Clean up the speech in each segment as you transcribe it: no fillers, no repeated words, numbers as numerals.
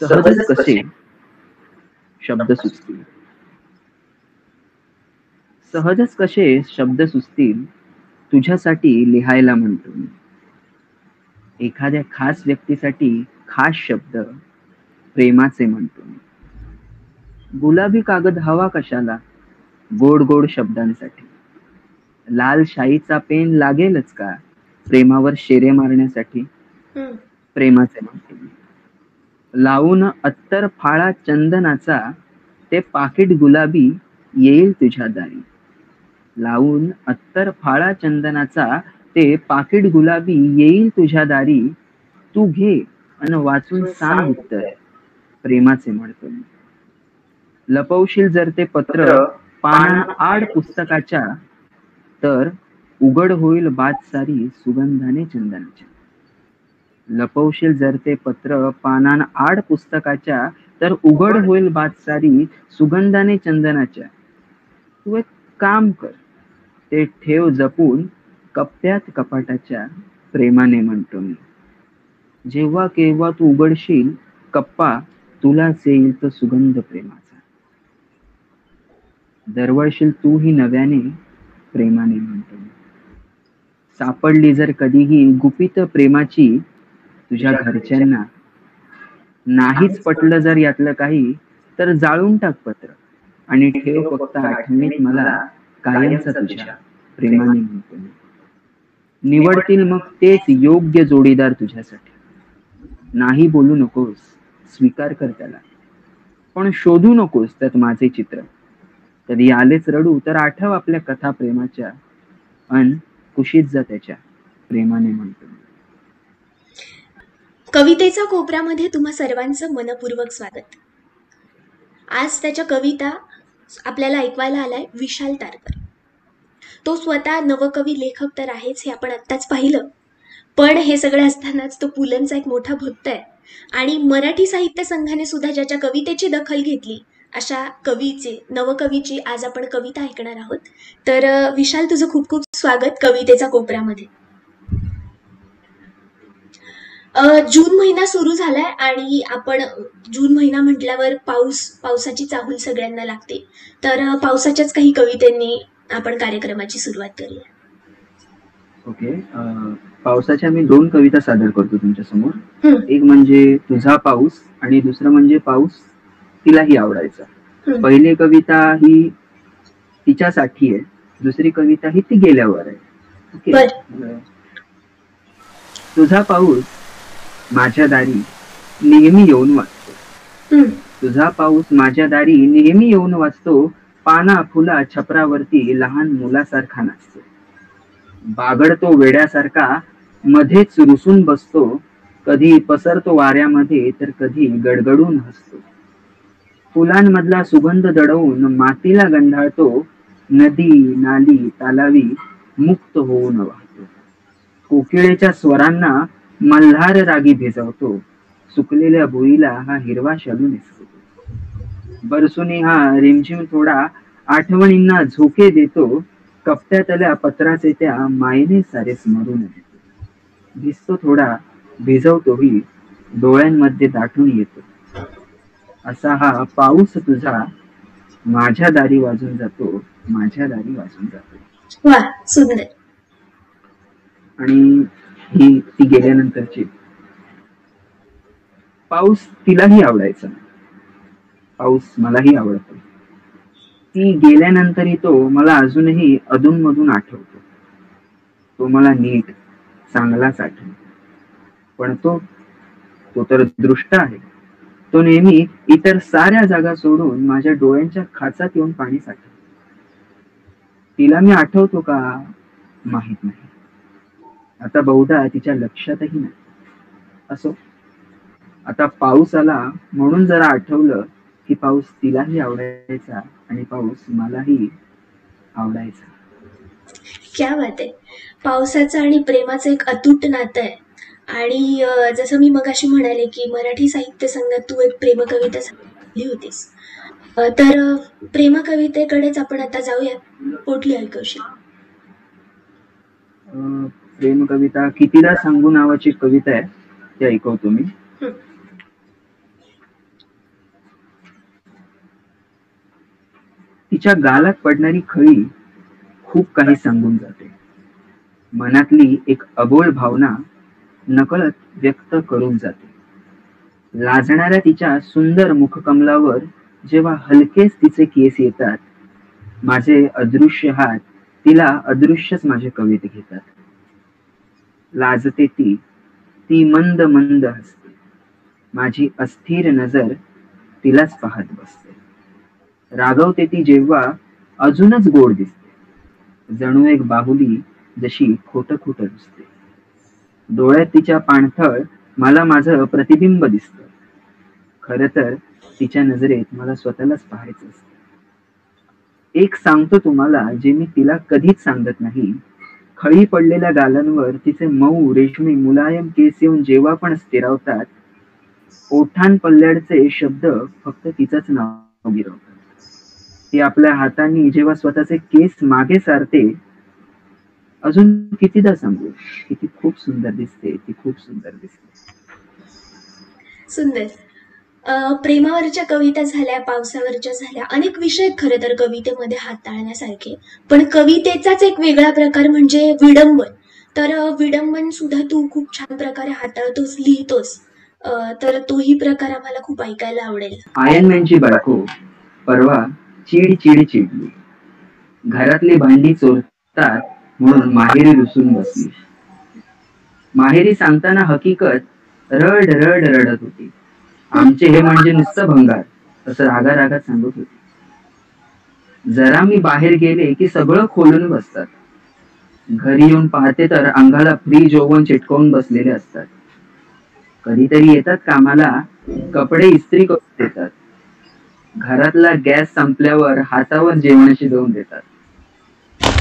सहजच कसे शब्द सुचतील, सहजच कसे शब्द सुचतील तुझ्यासाठी लिहायला म्हणतो मी. एखाद्या खास व्यक्तीसाठी खास शब्द प्रेमाचे म्हणतो मी. गुलाबी कागद हवा कशाला, गोड गोड शब्दांसाठी. लाल शाईचा पेन लागेलच का प्रेमावर शेरे मारण्यासाठी. प्रेमाचे म्हणतो मी. लावून अत्तर फाळा चंदनाचा ते पाकिट गुलाबी येईल तुझ्या दारी. लावून अत्तर फाळा चंदनाचा ते पाकिट गुलाबी येईल तुझ्या दारी. तू घे अन वाचून सांग उत्तर प्रेमाचे म्हणतो मी. लपवशील जर ते पत्र पानान आड पुस्तकाच्या तर उघड होईल बात सारी सुगंधाने चंदनाच्या. लपवशील जर ते पत्र पानान आड पुस्तकाच्या तर उघड होईल बात सारी सुगंधाने चंदनाच्या. तू एक काम कर, ते ठेव जपून कप्प्यात कपाटाच्या प्रेमाने म्हणतो मी. जेव्हा केव्हा तू उघडशील कप्पा तुलाच येईल तो सुगंध प्रेमाचा. दरवळशील तू ही नव्याने प्रेमाने म्हणतो मी. सापडली जर कधीही गुपित प्रेमाची तुझ्या घरच्यांना, नाहीच पटलं जर यातलं काही तर जाळून टाक पत्र आणि ठेव फक्त आठवणीत मला कायमचा तुझ्या प्रेमाने म्हणतो मी. निवडतील मग तेच योग्य जोडीदार तुझ्यासाठी. नाही बोलू नकोस, स्वीकार कर त्याला, पण शोधू नकोस त्यात माझे चित्र. कधी आलेच रडू तर आठव आपल्या कथा प्रेमाच्या अन कुशीत जा त्याच्या प्रेमाने म्हणतो मी. कवितेचा कोपऱ्यामध्ये तुम्हा सर्वांचं मनपूर्वक स्वागत. आज त्याच्या कविता आपल्याला ऐकवायला आलाय विशाल तारकर. तो स्वतः नवकवी लेखक तर आहेच हे आपण आत्ताच पाहिलं, पण हे सगळे असतानाच तो पुलंचा एक मोठा भक्त आहे आणि मराठी साहित्य संघाने सुद्धा ज्याच्या कवितेची दखल घेतली अशा कवीचे नवकवीची आज आपण कविता ऐकणार आहोत. तर विशाल, तुझं खूप खूप स्वागत कवितेचा कोपऱ्यामध्ये. जून महिना सुरू झालाय आणि आपण जून महिना म्हटल्यावर पावसाची चाहूल सगळ्यांना लागते. तर पावसाच्याच काही कवितेंनी आपण कार्यक्रमाची सुरुवात करूया. ओके, पावसाच्या मी 2 कविता सादर करतो तुमच्या समोर. एक म्हणजे तुझा पाऊस आणि दुसरं म्हणजे पाऊस तिलाही आवडायचा. पहिली कविता ही तिच्यासाठी आहे, दुसरी कविता ही ती गेल्यावर आहे. ओके. तुझा पाऊस माझ्या दारी नेहमी येऊन वाचतो. तुझा पाऊस माझ्या दारी नेहमी येऊन वाचतो. पाना फुला छपरावरती लहान मुलासारखा नाचतो. बागडतो वेड्यासारखा मध्येच रुसून बसतो. कधी पसरतो वाऱ्यामध्ये तर कधी गडगडून हसतो. फुलांमधला सुगंध दडवून मातीला गंधाळतो. नदी नाली तालावी मुक्त होऊन वाहतो. कोकिळेच्या स्वरांना मल्हार रागी भिजवतो. सुकलेल्या भुईला हा हिरवा शालू नेसवतो. बरसुनी हा रिमझिम थोडा आठवणींना झोके देतो. कप्प्यातल्या पत्राचे त्या मायने सारे स्मरून येतो. भिजतो थोडा भिजवतोही डोळ्यांमध्ये दाटून येतो. असा हा पाऊस तुझा माझ्या दारी वाजून जातो, माझ्या दारी वाजून जातो. वा, सुंदर. आणि ही ती गेल्यानंतरची. पाऊस तिलाही आवडायचा, पाऊस मलाही आवडतो. ती गेल्यानंतरही तो मला अजूनही अधूनमधून आठवतो. तो मला नीट चांगलाच आठवतो. पण तो तर दृष्ट आहे. तो नेहमी इतर साऱ्या जागा सोडून माझ्या डोळ्यांच्या खाचात येऊन पाणी साठवतो. तिला मी आठवतो का माहित नाही. आता बहुधा तिच्या लक्षातही नाही. असो, आता पाऊस आला म्हणून जरा आठवलं की पाऊस तिलाही आवडायचा आणि पाऊस मलाही आवडायचा. क्या बात आहे. पावसाचं आणि प्रेमाचं एक अतूट नातं आहे. आणि जसं मी मगाशी म्हणाले की मराठी साहित्य संघात तू एक प्रेमकविता लिहिली होतीस, तर प्रेमकवितेकडेच आपण आता जाऊया. कुठली ऐकवशील? प्रेमकविता कितीदा सांगू नावाची कविता आहे, ते ऐकवतो मी. तिच्या गालात पडणारी खळी खूप काही सांगून जाते. मनातली एक अबोल भावना नकळत व्यक्त करून जाते. लाजणाऱ्या तिच्या सुंदर मुखकमलावर जेव्हा हलकेच तिचे केस येतात, माझे अदृश्य हात तिला अदृश्यच माझे कवित घेतात. लाजते ती, ती मंद मंद हसते. माझी अस्थिर नजर तिलाच पाहत बसते. रागवते ती जेव्हा अजूनच गोड दिसते. जणू एक बाहुली जशी खोट खोट दिसते. डोळ्यात तिच्या पाणथळ मला माझं प्रतिबिंब दिसतं. खर तर तिच्या नजरेत मला स्वतःलाच पाहायचं असतं. एक सांगतो तुम्हाला जे मी तिला कधीच सांगत नाही. खळी पडलेल्या गालांवर तिचे मऊ रेशमी मुलायम केस येऊन जेव्हा पण स्थिरावतात, ओठांपल्ल्याडचे शब्द फक्त तिचंच नाव गिरवतात. ती आपल्या हातांनी जेव्हा स्वतःचे केस मागे सारते, अजून कितीदा सांगू की ती खूप सुंदर दिसते, ती खूप सुंदर दिसते. सुंदर. प्रेमावरच्या कविता झाल्या, पावसावरच्या झाल्या, अनेक विषय खरं तर कवितेमध्ये हाताळण्यासारखे. पण कवितेचाच एक वेगळा प्रकार म्हणजे विडंबन. तर विडंबन सुद्धा तू खूप छान प्रकारे हाताळतोस, लिहितोस. तर तोही प्रकार आम्हाला खूप ऐकायला आवडेल. आयनमॅनची बायको परवा चिड चिड चिडली. घरातली भांडी चोरतात म्हणून माहेरी रुसून बसली. माहेरी सांगताना हकीकत रड रड रडत होती. आमचे हे म्हणजे नुसतं भंगार, असं रागा रागात सांगत होती. जरा मी बाहेर गेले की सगळं खोलून बसतात. घरी येऊन पाहते तर अंगाला फ्रीज ओव्हन चिटकवून बसलेले असतात. कधीतरी येतात कामाला, कपडे इस्त्री करून देतात. घरातला गॅस संपल्यावर हातावर जेवण शिजवून देतात.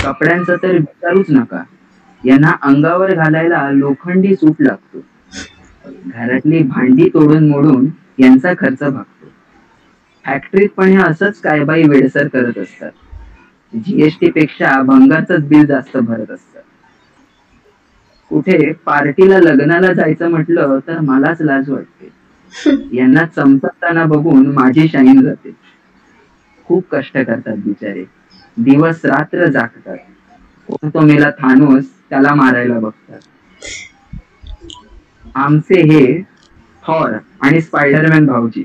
कपड्यांचं तर विचारूच नका, यांना अंगावर घालायला लोखंडी सूट लागतो. घरातली भांडी तोडून मोडून यांचा खर्च भागतो. फॅक्टरीत पण हे असंच काय बाई वेडसर करत असतात. जीएसटी पेक्षा भंगाचंच बिल जास्त भरत असतात. कुठे पार्टीला लग्नाला जायचं म्हटलं तर मलाच लाज वाटते. यांना चमकताना बघून माझी शाईन जाते. खूप कष्ट करतात बिचारे, दिवस रात्र जागतात. कोण तो मेला थानोस त्याला मारायला बघतात. आमचे हे थॉर आणि स्पायडरमॅन भाऊजी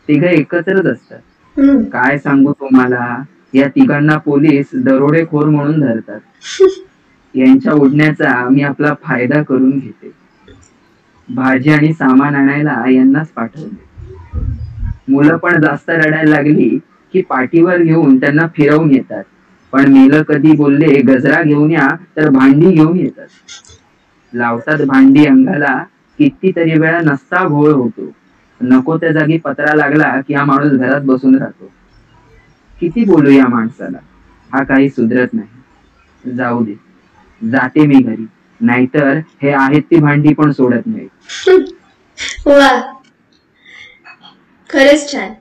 तिघ एकत्रच असतात. काय सांगू तुम्हाला, या तिघांना पोलीस दरोडेखोर म्हणून धरतात. यांच्या उडण्याचा मी आपला फायदा करून घेते. भाजी आणि सामान आणायला यांनाच पाठवले. मुलं पण जास्त रडायला लागली की पाठीवर घेऊन त्यांना फिरवून येतात. पण मेलं कधी बोलले गजरा घेऊन या तर भांडी घेऊन येतात. लावतात भांडी अंगाला, कितीतरी वेळा नसता घोळ होतो. नको त्या जागी पत्रा लागला की हा माणूस घरात बसून राहतो. किती बोलू या माणसाला, हा काही सुधरत नाही. जाऊ दे, जाते मी घरी, नाहीतर हे आहेत ती भांडी पण सोडत नाही. वा, खरंच छान.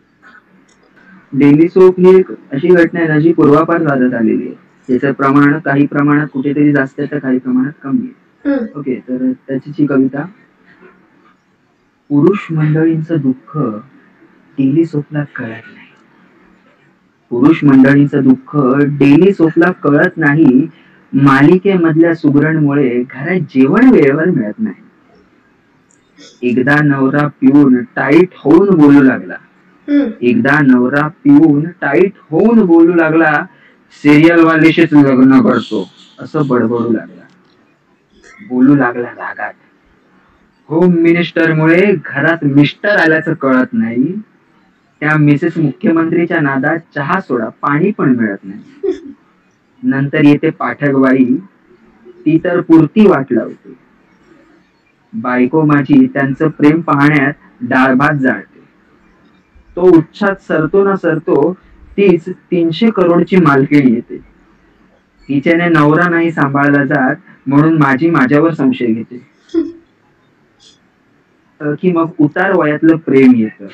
डेली सोप ही एक अशी घटना आहे जी पूर्वापार साधत आलेली आहे. त्याचं प्रमाण काही प्रमाणात कुठेतरी जास्त आहे तर काही प्रमाणात कमी आहे. ओके, तर त्याची कविता. पुरुष मंडळींचं दुःख डेली सोपला कळत नाही. पुरुष मंडळींचं दुःख डेली सोपला कळत नाही. मालिकेमधल्या सुगरणमुळे घरात जेवण वेळेवर मिळत नाही. एकदा नवरा पिऊन टाईट होऊन बोलू लागला. एकदा नवरा पिऊन टाईट होऊन बोलू लागला, सिरियल वालीशीच लग्न करतो असं बडबडू लागला. बोलू लागला रागात. होम मिनिस्टर मुळे घरात मिस्टर आल्याचं कळत नाही. त्या मिसेस मुख्यमंत्रीच्या नादात चहा सोडा पाणी पण मिळत नाही. नंतर येते पाठकबाई, ती तर पुरती वाट लावते. बायको माझी त्यांचं प्रेम पाहण्यात डाळ भात जाळते. तो उच्छाद सरतो ना सरतो तीच 300 करोडची मालकीण येते. तिच्याने नवरा नाही सांभाळला जात म्हणून माझी माझ्यावर संशय घेते. की मग उतार वयातलं प्रेम येतं.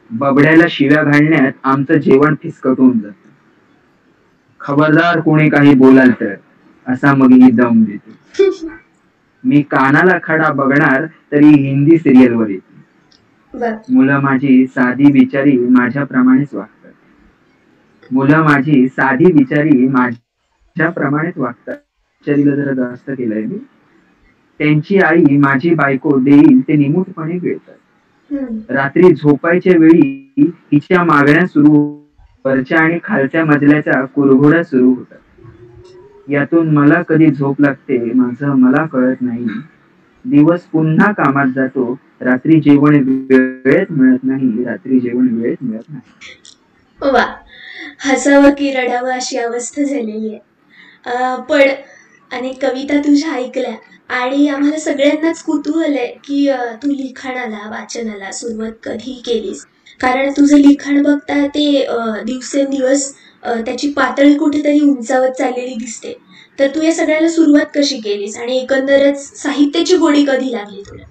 बबड्याला शिव्या घालण्यात आमचं जेवण फिसकटून जात. खबरदार कोणी काही बोलाल तर असा मग ही दम देते. मी कानाला खडा बघणार तरी हिंदी सिरियल वर येते. मुलं माझी साधी बिचारी माझ्याप्रमाणेच वागतात. मुलं माझी साधी बिचारी माझ्याप्रमाणेच वागतात. बिचारीला जरा जास्त केलंय मी. त्यांची आई माझी बायको देईल ते निमूटपणे गिळतात. रात्री झोपायच्या वेळी तिच्या मागण्या सुरू, वरच्या आणि खालच्या मजल्याच्या कुरघोड्या सुरू होतात. यातून मला कधी झोप लागते माझं मला कळत नाही. दिवस पुन्हा कामात जातो, रात्री जेवण वेळेत मिळत नाही, रात्री जेवण वेळेत मिळत नाही. वा, हसावं की रडावं अशी अवस्था झालेली आहे. पण अनेक कविता तुझ्या ऐकल्या आणि आम्हाला सगळ्यांनाच कुतूहल आहे की तू लिखाणाला, वाचनाला सुरुवात कधी केलीस. कारण तुझं लिखाण बघता ते दिवसेंदिवस त्याची पातळी कुठेतरी उंचावत चाललेली दिसते. तर तू या सगळ्याला सुरुवात कशी केलीस आणि एकंदरच साहित्याची गोडी कधी लागली तुला?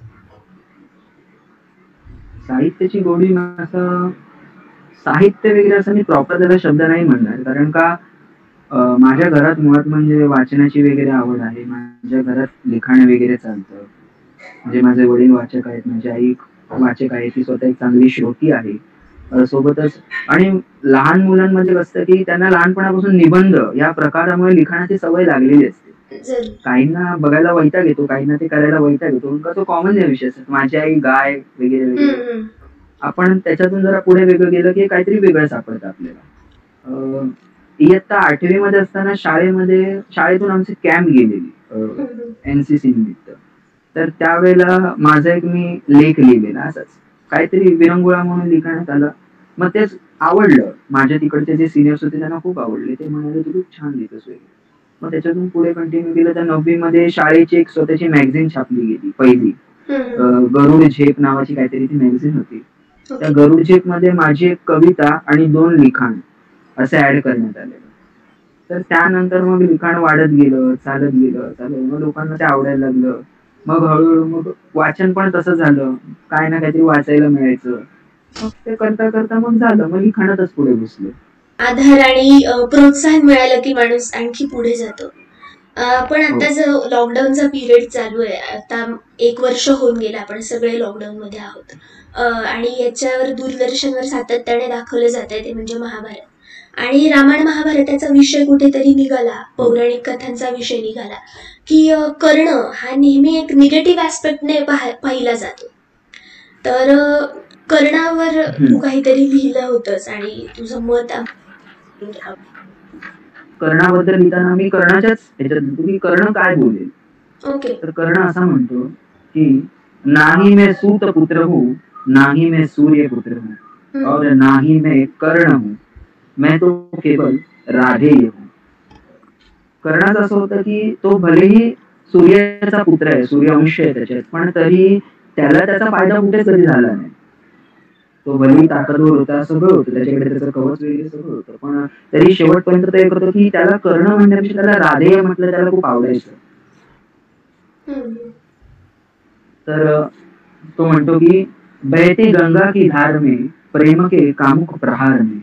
साहित्याची गोडी असं साहित्य वगैरे असं मी प्रॉपर त्याला शब्द नाही म्हणणार, कारण का माझ्या घरात मुळात म्हणजे वाचनाची वगैरे आवड आहे. माझ्या घरात लिखाण वगैरे चालतं. म्हणजे माझे वडील वाचक आहेत, माझी आई वाचक आहे, ती स्वतः एक चांगली श्रोती आहे. सोबतच आणि लहान मुलांमध्ये असतं की त्यांना लहानपणापासून निबंध या प्रकारामुळे लिखाणाची सवय लागलेली असते. काहींना बघायला वैताग येतो, काहींना ते करायला वैताग येतो, तो कॉमन विषय असतो. माझी आई गाय वगैरे वगैरे. आपण त्याच्यातून जरा पुढे वेगळं गेलं की काहीतरी वेगळं सापडतं आपल्याला. इयत्ता 8वी मध्ये असताना शाळेतून आमची कॅम्प गेलेली एनसीसी निमित्त. तर त्यावेळेला माझा एक मी लेख लिहिलेला, असंच काहीतरी विरंगुळा म्हणून लिखाणात आलं. मग तेच आवडलं. माझ्या तिकडचे जे सिनियर्स होते त्यांना खूप आवडले. ते म्हणाले तू खूप छान लिहितोस वगैरे. मग त्याच्यातून पुढे कंटिन्यू केलं. तर 9वी मध्ये शाळेची एक स्वतःची मॅगझिन छापली गेली पहिली. गरुड झेप नावाची काहीतरी ती मॅगझिन होती. त्या गरुड झेप मध्ये माझी एक कविता आणि 2 लिखाण असे ऍड करण्यात आले. तर त्यानंतर मग लिखाण वाढत गेलं, चालत गेलं. मग लोकांना ते आवडायला लागलं. मग हळूहळू मग वाचन पण तसं झालं, काय ना काहीतरी वाचायला मिळायचं. मग ते करता करता मग झालं, मग लिखाणातच पुढे घुसलो. आधार आणि प्रोत्साहन मिळालं की माणूस आणखी पुढे जातो. पण आता जो लॉकडाऊनचा पिरियड चालू आहे, आता 1 वर्ष होऊन गेला, आपण सगळे लॉकडाऊन मध्ये आहोत. आणि याच्यावर दूरदर्शनवर सातत्याने दाखवलं जात आहे ते म्हणजे महाभारत. आणि रामायण महाभारताचा विषय कुठेतरी निघाला, पौराणिक कथांचा विषय निघाला की कर्ण हा नेहमी एक निगेटिव्ह ऍस्पेक्टने पाहिला जातो. तर कर्णावर तू काहीतरी लिहिलं होतंस आणि तुझं मत कर्णाबद्दल लिहिताना मी कर्णाच्याच ह्याच्यात कर्ण काय बोलेल. तर कर्ण असा म्हणतो की नाही मैं सूत पुत्र हूँ, नाही मैं सूर्य पुत्र हूँ, और नाही मैं कर्ण हूँ, मैं तो केवल राधेय हूँ. कर्णाचं असं होतं की तो भलेही सूर्याचा पुत्र आहे, सूर्यवंश आहे त्याच्यात, पण तरी त्याला त्याचा फायदा कुठेच कधी झाला नाही. तो भलेही ताकदवर होता, सगळं होतं त्याच्याकडे, त्याचं कवच वगैरे सगळं होतं, पण तरी शेवटपर्यंत ते एक होतं की त्याला कर्ण म्हणण्यापेक्षा त्याला राधेय म्हटलं त्याला खूप आवडायचं. तर तो म्हणतो की बहती गंगा की धार में प्रेम के कामुक प्रहार में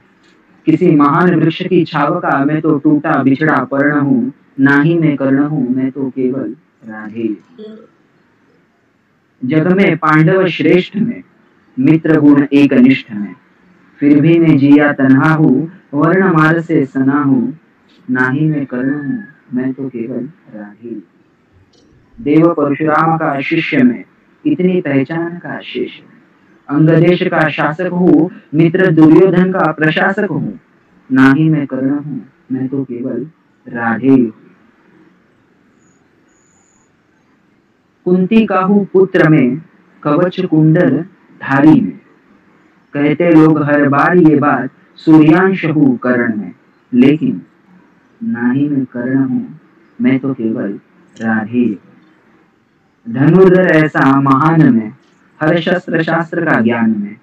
किसी महान वृक्ष की छाव का मैं तो टूटा बिछड़ा पर्ण हूँ, नाही मैं कर्ण हूँ, मैं तो केवल राधेय. जग में पांडव श्रेष्ठ में मित्र गुण एक निष्ठ में, फिर भी मैं जिया तन्हा हूँ, वर्ण मार से सना हूँ, नाही मैं कर्ण हूँ, मैं तो केवल राधेय. देव परशुराम का शिष्य में इतनी पहचान का शेष, अंगदेश का शासक हूँ, मित्र दुर्योधन का प्रशासक हूँ, नाही मैं कर्ण हूँ, मैं तो केवल राधेय. कुंती काहू पुत्र में कवच कुंडल धारी में, कहते लोग हर बार ये बात सूर्यांश हूँ कर्ण में, लेकिन नाही मैं कर्ण हूँ, मैं तो केवल राधेय. धनुर्धर ऐसा महान में, हर शस्त्र शास्त्र का ज्ञान में,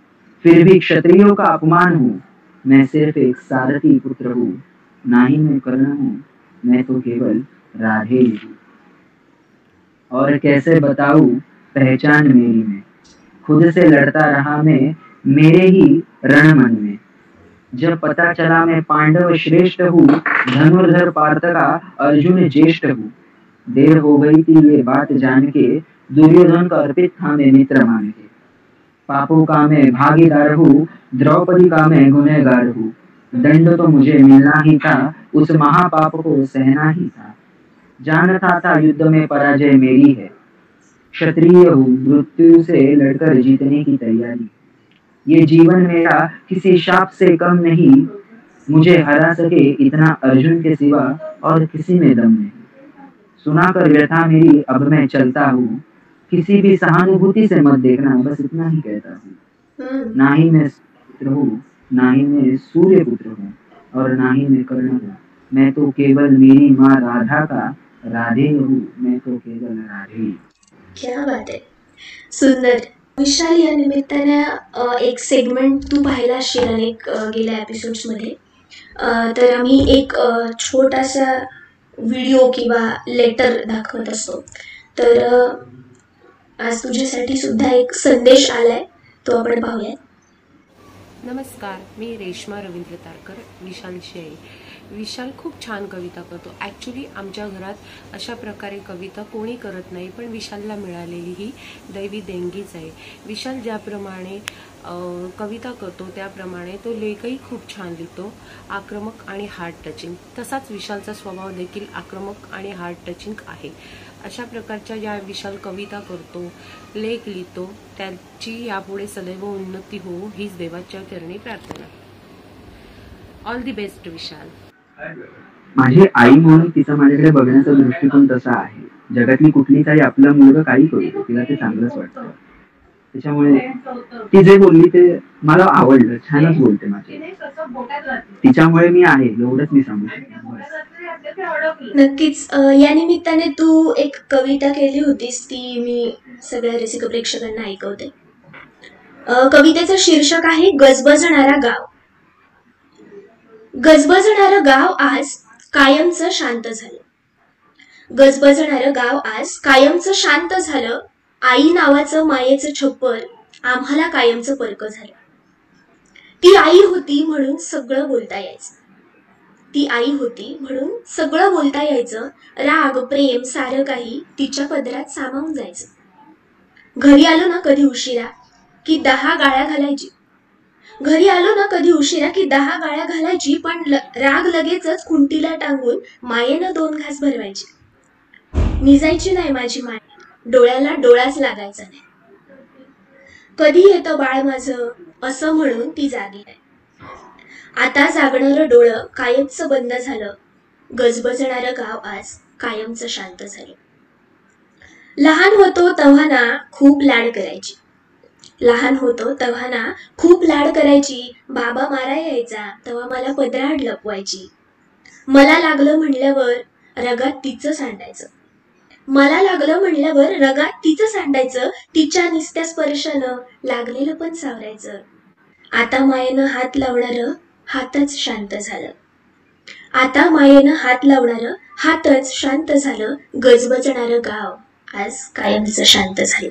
फिर भी क्षत्रियों का अपमान हूँ, मैं सिर्फ एक सारथी पुत्र हूँ, नाही मैं कर्ण हूँ, मैं तो केवल राधेय हूँ. और कैसे बताऊं पहचान मेरी में, खुद से लड़ता रहा मैं मेरे ही रणमन में, जब पता चला मैं पांडव श्रेष्ठ हूँ, धनुर्धर पार्थ का अर्जुन ज्येष्ठ हूँ, देर हो गई थी ये बात जान के, दुर्योधन का अर्पित था मैं मित्र मान के, पापों का मैं भागीदार हूँ, द्रौपदी का मैं गुनहगार हूँ, दंड तो मुझे मिलना ही था, उस महापाप को सहना ही था। जानता था युद्ध में पराजय मेरी है, क्षत्रिय हूँ, मृत्यु से लड़कर जीतने की तैयारी। ये जीवन मेरा किसी शाप से कम नहीं, मुझे हरा सके इतना अर्जुन के सिवा और किसी में दम नहीं। सुना कर व्यथा मेरी अब मैं चलता हूँ, किसी भी सहानुभूति से मत देखना, बस इतना ही कहता हूँ। ना ही मैं पुत्र हूँ, ना ही मैं सूर्य पुत्र हूँ, और ना ही मैं कर्ण हूँ। मैं तो केवल मेरी माँ राधा का राधे हूँ, मैं तो केवल राधे। क्या बात आहे, सुंदर. विशाल, या निमित्ताने एक सेगमेंट तू पाहिला असशील अनेक गेल्या एपिसोड्स मध्ये. तर आम्ही एक छोटासा व्हिडिओ किंवा लेटर दाखवत असतो. तर आज तुझ्यासाठी सुद्धा एक संदेश आलाय, तो आपण पाहूया. नमस्कार, मी रेश्मा रवींद्र तारकर, विशालची आई. विशाल खूप छान कविता करतो. ॲक्च्युली आमच्या घरात अशा प्रकारे कविता कोणी करत नाही, पण विशालला मिळालेली ही दैवी देणगीच आहे. विशाल ज्याप्रमाणे कविता करतो त्याप्रमाणे तो लेखही खूप छान लिहितो, आक्रमक आणि हार्ट टचिंग. तसाच विशालचा स्वभाव देखील आक्रमक आणि हार्ट टचिंग आहे. अशा प्रकारच्या ज्या विशाल कविता करतो, लेख लिहितो, त्याची यापुढे सदैव उन्नती हो हीच देवाच्या चरणी प्रार्थना. ऑल दी बेस्ट विशाल. माझी आई म्हणून तिचा माझ्याकडे बघण्याचा दृष्टिकोन तसा आहे. जगातली कुठली काही आपलं मुलगा काही करू, तिला ते चांगलंच वाटतं. त्याच्यामुळे ती जे बोलली ते मला आवडलं, छानच बोलते माझी. तिच्यामुळे मी आहे, एवढंच मी सांगू शकतो. नक्कीच. या निमित्ताने तू एक कविता केली होतीस, ती मी सगळ्या रसिक प्रेक्षकांना ऐकवते. कवितेचं शीर्षक आहे गजबजणारा गाव. गजबजणारं गाव आज कायमचं शांत झालं. गजबजणारं गाव आज कायमचं शांत झालं. आई नावाचं मायेचं छप्पर आम्हाला कायमचं परक झालं. ती आई होती म्हणून सगळं बोलता यायचं. ती आई होती म्हणून सगळं बोलता यायचं. राग प्रेम सारं काही तिच्या पदरात सामावून जायचं. घरी आलो ना कधी उशिरा की 10 गाळ्या घालायची. घरी आलो ना कधी उशिरा की 10 गाळ्या घालायची, पण राग लगेचच खुंटीला टांगून मायेनं 2 घास भरवायची. निजायची नाही माझी माय, डोळ्याला डोळाच लागायचा नाही. कधी येतं बाळ माझं असं म्हणून ती जागी आहे. आता जागणारं डोळं कायमचं बंद झालं. गजबजणारं गाव आज कायमचं शांत झालं. लहान होतो तेव्हा ना खूप लाड करायची. लहान होतो तेव्हा ना खूप लाड करायची. बाबा मारा यायचा तेव्हा मला पदराड लपवायची. मला लागलं म्हणल्यावर रगात तिचं सांडायचं. मला लागलं म्हणल्यावर रगात तिचं सांडायचं. तिच्या निस्त्या स्पर्शानं लागलेलं पण सावरायचं. आता मायेनं हात लावणारं हातच शांत झालं. आता मायेनं हात लावणारं हातच शांत झालं. गजबजणारं गाव आज कायमचं शांत झालं.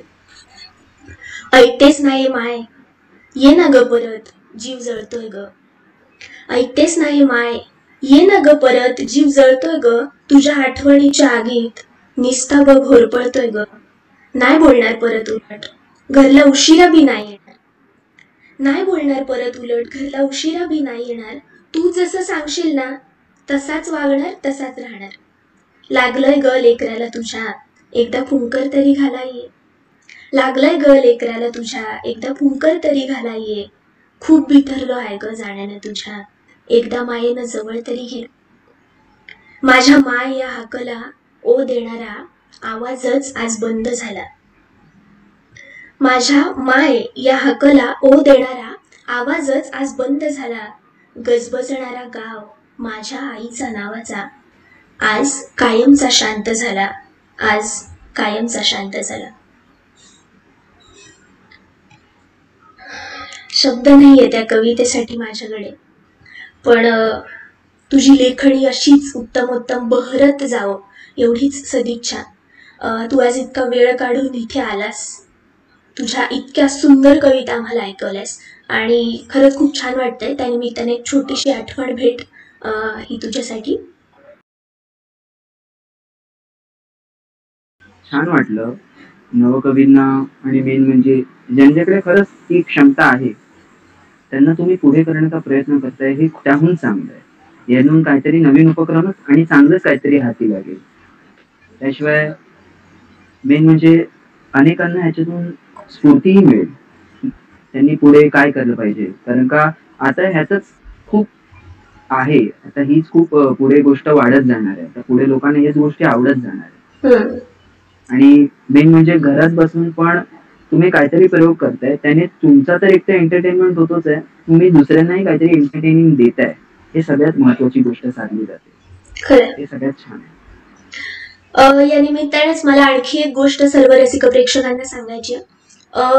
ऐकतेच नाही माय, ये ना ग परत, जीव जळतोय ग. ऐकतेच नाही माय, ये ना ग परत, जीव जळतोय ग. तुझ्या आठवणीच्या आगीत निस्ता ग घोरपळतोय ग. नाही बोलणार परत उलट, घरला उशिरा बी नाही येणार. नाही बोलणार परत उलट, घरला उशिरा बी नाही येणार. तू जसं सांगशील ना तसाच वागणार, तसाच राहणार. लागलंय ग लेकराला तुझ्या, एकदा फुंकर तरी घाला ये. लागलंय ग लेकराला तुझ्या, एकदा फुंकर तरी घाला ये. खूप बिथरलो आहे ग जाण्यानं तुझ्या, एकदा मायेनं जवळ तरी घे. माझ्या माय या हाकला ओ देणारा आवाजच आज बंद झाला. माझ्या माय या हाकला ओ देणारा आवाजच आज बंद झाला. गजबजणारा गाव माझ्या आईचा नावाचा आज कायमचा शांत झाला. आज कायमचा शांत झाला. शब्द नाहीये त्या कवितेसाठी माझ्याकडे, पण तुझी लेखणी अशीच उत्तमोत्तम बहरत जावं एवढीच सदिच्छा. तू आज इतका वेळ काढून इथे आलास, तुझ्या इतक्या सुंदर कविता आम्हाला ऐकवल्यास आणि खरंच खूप छान वाटतंय. त्यानिमित्ताने एक छोटीशी आठवण भेट ही तुझ्यासाठी. छान वाटलं नवकवींना, आणि मेन म्हणजे ज्यांच्याकडे खरंच ती क्षमता आहे त्यांना तुम्ही पुढे करण्याचा प्रयत्न करताय हे त्याहून चांगलं आहे. यातून काहीतरी नवीन उपक्रमच आणि चांगलंच काहीतरी हाती लागेल. त्याशिवाय मेन म्हणजे अनेकांना ह्याच्यातून स्फूर्तीही मिळेल, त्यांनी पुढे काय केलं पाहिजे. कारण का आता ह्याच खूप आहे, आता हीच खूप पुढे गोष्ट वाढत जाणार आहे. आता पुढे लोकांना हेच गोष्टी आवडत जाणार आहे. आणि मेन म्हणजे घरात बसून पण तुम्ही काहीतरी प्रयोग करताय, त्याने तुमचा तर एक तर एंटरटेनमेंट होतोच आहे, तुम्ही दुसऱ्यांनाही काहीतरी एंटरटेनिंग देताय, हे सगळ्यात महत्वाची गोष्ट साधली जाते. हे सगळ्यात छान आहे. या निमित्तानेच मला आणखी एक गोष्ट सर्व रसिक प्रेक्षकांना सांगायची आहे.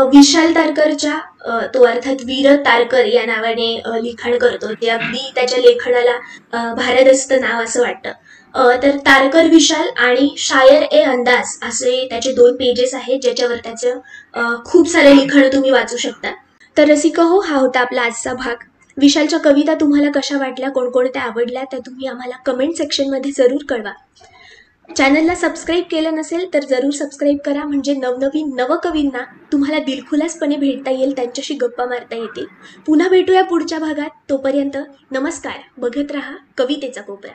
विशाल तारकरच्या तो अर्थात वीर तारकर या नावाने लिखाण करतो, ते अगदी त्याच्या लेखनाला भारदस्त नाव असं वाटतं. तर तारकर विशाल आणि शायर ए अंदाज असे त्याचे 2 पेजेस आहेत, ज्याच्यावर त्याचं खूप सारे लिखाण तुम्ही वाचू शकता. तर रसिका हो, हा होता आपला आजचा भाग. विशालच्या कविता तुम्हाला कशा वाटल्या, कोणकोणत्या आवडल्या, त्या तुम्ही आम्हाला कमेंट सेक्शनमध्ये जरूर कळवा. चॅनलला सबस्क्राईब केलं नसेल तर जरूर सबस्क्राईब करा, म्हणजे नवनवीन नवकवींना तुम्हाला दिलखुलासपणे भेटता येईल, त्यांच्याशी गप्पा मारता येतील. पुन्हा भेटूया पुढच्या भागात. तोपर्यंत नमस्कार. बघत राहा कवितेचा कोपरा.